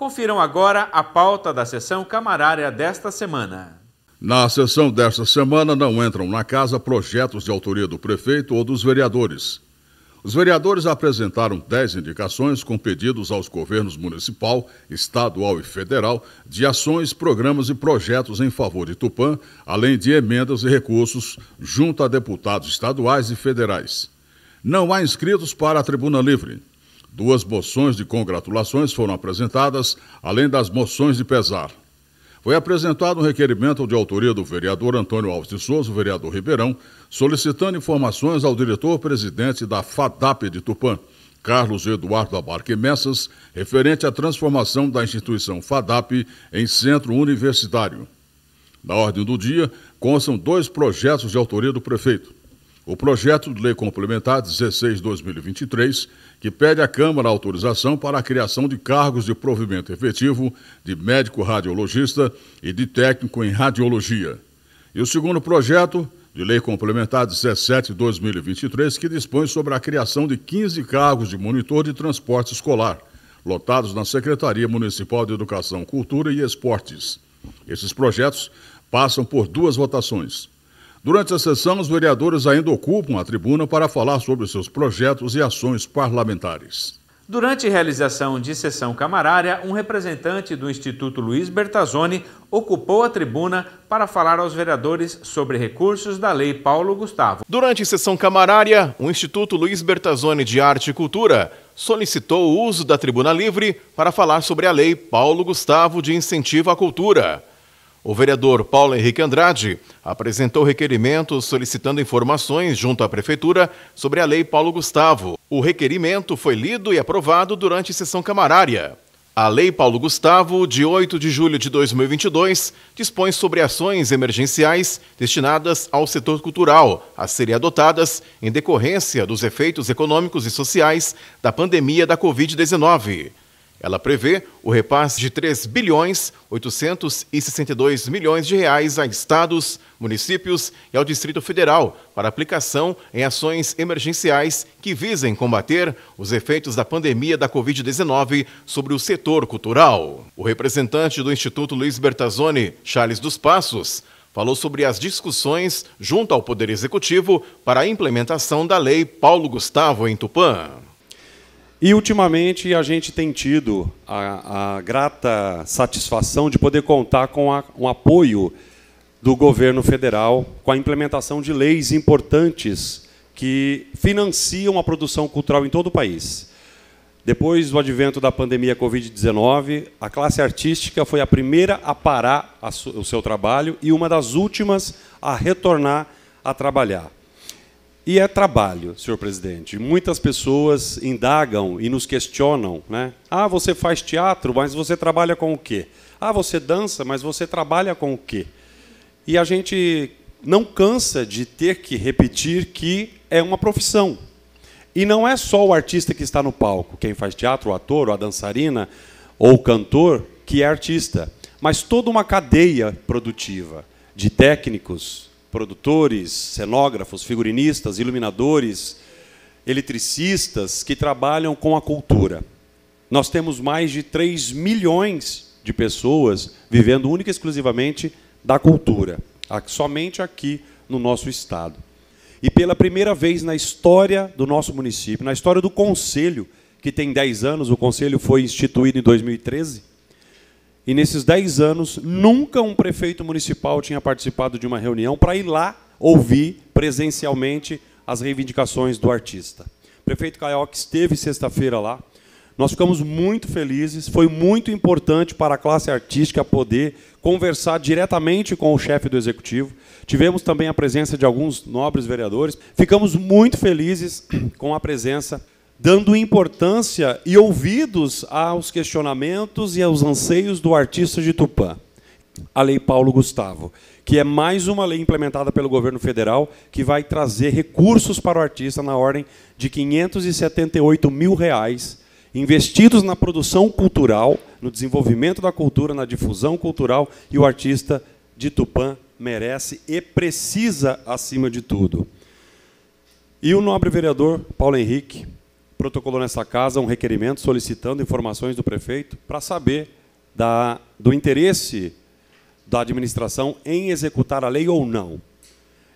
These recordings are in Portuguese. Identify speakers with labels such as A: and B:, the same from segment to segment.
A: Confiram agora a pauta da sessão camarária desta semana.
B: Na sessão desta semana não entram na casa projetos de autoria do prefeito ou dos vereadores. Os vereadores apresentaram 10 indicações com pedidos aos governos municipal, estadual e federal de ações, programas e projetos em favor de Tupã, além de emendas e recursos junto a deputados estaduais e federais. Não há inscritos para a tribuna livre. 2 moções de congratulações foram apresentadas, além das moções de pesar. Foi apresentado um requerimento de autoria do vereador Antônio Alves de Souza, vereador Ribeirão, solicitando informações ao diretor-presidente da FADAP de Tupã, Carlos Eduardo Abarque Messas, referente à transformação da instituição FADAP em centro universitário. Na ordem do dia, constam 2 projetos de autoria do prefeito. O projeto de lei complementar 16/2023, que pede à Câmara autorização para a criação de cargos de provimento efetivo de médico radiologista e de técnico em radiologia. E o segundo projeto de lei complementar 17/2023, que dispõe sobre a criação de 15 cargos de monitor de transporte escolar, lotados na Secretaria Municipal de Educação, Cultura e Esportes. Esses projetos passam por 2 votações. Durante a sessão, os vereadores ainda ocupam a tribuna para falar sobre seus projetos e ações parlamentares.
A: Durante a realização de sessão camarária, um representante do Instituto Luiz Bertazzoni ocupou a tribuna para falar aos vereadores sobre recursos da Lei Paulo Gustavo.
C: Durante a sessão camarária, o Instituto Luiz Bertazzoni de Arte e Cultura solicitou o uso da tribuna livre para falar sobre a Lei Paulo Gustavo de Incentivo à Cultura. O vereador Paulo Henrique Andrade apresentou requerimento solicitando informações junto à Prefeitura sobre a Lei Paulo Gustavo. O requerimento foi lido e aprovado durante a sessão camarária. A Lei Paulo Gustavo, de 8 de julho de 2022, dispõe sobre ações emergenciais destinadas ao setor cultural, a serem adotadas em decorrência dos efeitos econômicos e sociais da pandemia da Covid-19. Ela prevê o repasse de 3.862 milhões de reais a estados, municípios e ao Distrito Federal para aplicação em ações emergenciais que visem combater os efeitos da pandemia da Covid-19 sobre o setor cultural. O representante do Instituto Luiz Bertazzoni, Charles dos Passos, falou sobre as discussões junto ao Poder Executivo para a implementação da Lei Paulo Gustavo em Tupã.
D: E, ultimamente, a gente tem tido a grata satisfação de poder contar com um apoio do governo federal, com a implementação de leis importantes que financiam a produção cultural em todo o país. Depois do advento da pandemia Covid-19, a classe artística foi a primeira a parar o seu trabalho e uma das últimas a retornar a trabalhar. E é trabalho, senhor presidente. Muitas pessoas indagam e nos questionam, né? Ah, você faz teatro, mas você trabalha com o quê? Ah, você dança, mas você trabalha com o quê? E a gente não cansa de ter que repetir que é uma profissão. E não é só o artista que está no palco, quem faz teatro, o ator, ou a dançarina, ou o cantor, que é artista, mas toda uma cadeia produtiva de técnicos, produtores, cenógrafos, figurinistas, iluminadores, eletricistas que trabalham com a cultura. Nós temos mais de 3 milhões de pessoas vivendo única e exclusivamente da cultura, somente aqui no nosso estado. E pela primeira vez na história do nosso município, na história do Conselho, que tem 10 anos, o Conselho foi instituído em 2013, e nesses 10 anos, nunca um prefeito municipal tinha participado de uma reunião para ir lá ouvir presencialmente as reivindicações do artista. O prefeito Caioque esteve sexta-feira lá. Nós ficamos muito felizes. Foi muito importante para a classe artística poder conversar diretamente com o chefe do Executivo. Tivemos também a presença de alguns nobres vereadores. Ficamos muito felizes com a presença, dando importância e ouvidos aos questionamentos e aos anseios do artista de Tupã. A Lei Paulo Gustavo, que é mais uma lei implementada pelo governo federal que vai trazer recursos para o artista na ordem de R$ 578 mil investidos na produção cultural, no desenvolvimento da cultura, na difusão cultural, e o artista de Tupã merece e precisa, acima de tudo. E o nobre vereador Paulo Henrique protocolou nessa casa um requerimento solicitando informações do prefeito para saber do interesse da administração em executar a lei ou não.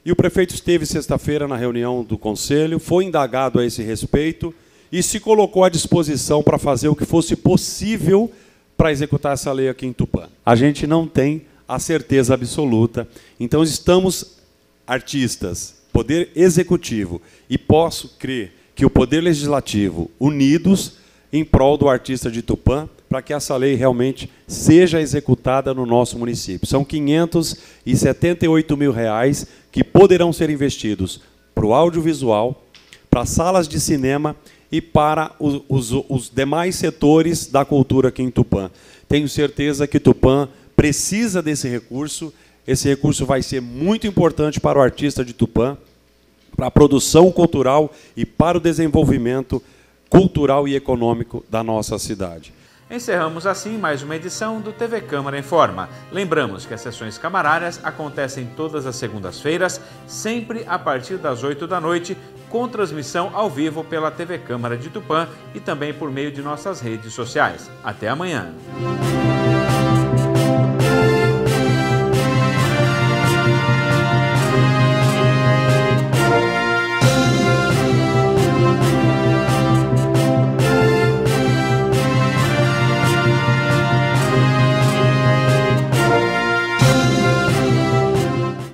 D: E o prefeito esteve sexta-feira na reunião do Conselho, foi indagado a esse respeito e se colocou à disposição para fazer o que fosse possível para executar essa lei aqui em Tupã. A gente não tem a certeza absoluta, então estamos artistas, Poder Executivo, e posso crer que o Poder Legislativo, unidos em prol do artista de Tupã, para que essa lei realmente seja executada no nosso município. São R$578 mil que poderão ser investidos para o audiovisual, para salas de cinema e para os demais setores da cultura aqui em Tupã. Tenho certeza que Tupã precisa desse recurso. Esse recurso vai ser muito importante para o artista de Tupã, para a produção cultural e para o desenvolvimento cultural e econômico da nossa cidade.
A: Encerramos assim mais uma edição do TV Câmara Informa. Lembramos que as sessões camarárias acontecem todas as segundas-feiras, sempre a partir das 8 da noite, com transmissão ao vivo pela TV Câmara de Tupã e também por meio de nossas redes sociais. Até amanhã!